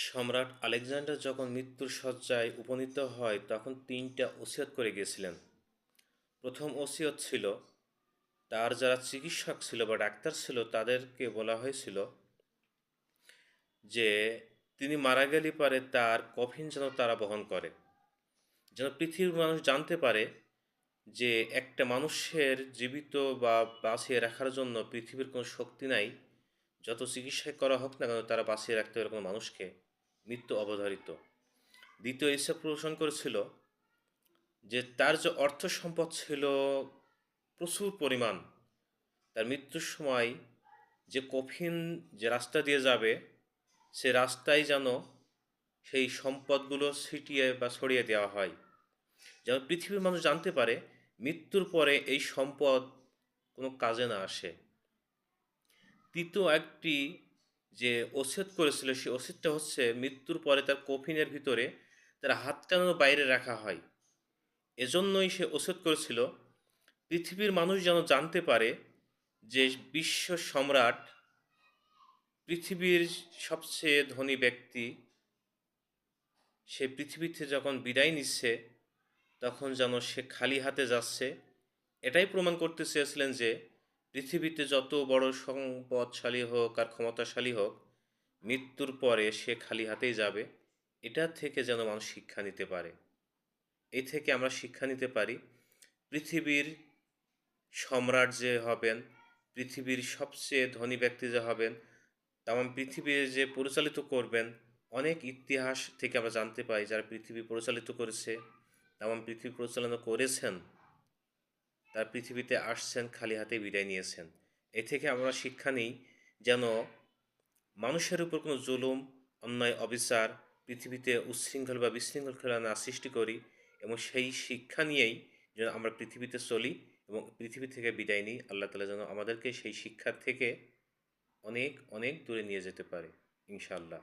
সম্রাট আলেকজান্ডার যখন মৃত্যুর শয্যায় উপনীত হয় তখন তিনটা ওসিয়ত করে গিয়েছিলেন। প্রথম ওসিয়ত ছিল, তার যারা চিকিৎসক ছিল বা ডাক্তার ছিল তাদেরকে বলা হয়েছিল যে তিনি মারা গেলে পারে তার কফিন যেন তারা বহন করে, যেন পৃথিবীর মানুষ জানতে পারে যে একটা মানুষের জীবিত বা বাঁচিয়ে রাখার জন্য পৃথিবীর কোনো শক্তি নাই। যত চিকিৎসাই করা হোক না কেন তারা বাঁচিয়ে রাখতে পারে কোনো মানুষকে, মৃত্যু অবধারিত। দ্বিতীয় ইচ্ছা পোষণ করেছিল যে তার যে অর্থ সম্পদ ছিল প্রচুর পরিমাণ, তার মৃত্যুর সময় যে কফিন যে রাস্তা দিয়ে যাবে সে রাস্তায় যেন সেই সম্পদগুলো ছিটিয়ে বা ছড়িয়ে দেওয়া হয়, যেন পৃথিবীর মানুষ জানতে পারে মৃত্যুর পরে এই সম্পদ কোনো কাজে না আসে। তৃতীয় একটি যে ওসিয়ত করেছিল সেই ওসিয়তটা হচ্ছে মৃত্যুর পরে তার কফিনের ভিতরে তার হাতটা যেন বাইরে রাখা হয়। এজন্যই সে ওসিয়ত করেছিল পৃথিবীর মানুষ যেন জানতে পারে যে বিশ্ব সম্রাট, পৃথিবীর সবচেয়ে ধনী ব্যক্তি, সে পৃথিবীতে যখন বিদায় নিচ্ছে তখন যেন সে খালি হাতে যাচ্ছে। এটাই প্রমাণ করতে চেয়েছিলেন যে পৃথিবীতে যত বড় সম্পদশালী হোক আর ক্ষমতাশালী হোক, মৃত্যুর পরে সে খালি হাতেই যাবে। এটা থেকে যেন মানুষ শিক্ষা নিতে পারে। এই থেকে আমরা শিক্ষা নিতে পারি পৃথিবীর সম্রাট যে হবেন, পৃথিবীর সবচেয়ে ধনী ব্যক্তি যে হবেন, তাম পৃথিবীর যে পরিচালিত করবেন, অনেক ইতিহাস থেকে আমরা জানতে পাই যারা পৃথিবী পরিচালিত করেছে, তাম পৃথিবী পরিচালনা করেছেন, তার পৃথিবীতে আসছেন খালি হাতে বিদায় নিয়েছেন। এ থেকে আমরা শিক্ষা নিই যেন মানুষের উপর কোনো জুলুম, অন্যায়, অবিচার পৃথিবীতে উচ্ছৃঙ্খল বা বিশৃঙ্খলা না সৃষ্টি করি, এবং সেই শিক্ষা নিয়েই যেন আমরা পৃথিবীতে চলি এবং পৃথিবী থেকে বিদায় নিই। আল্লাহ তাআলা যেন আমাদেরকে সেই শিক্ষার থেকে অনেক অনেক দূরে নিয়ে যেতে পারে, ইনশাআল্লাহ।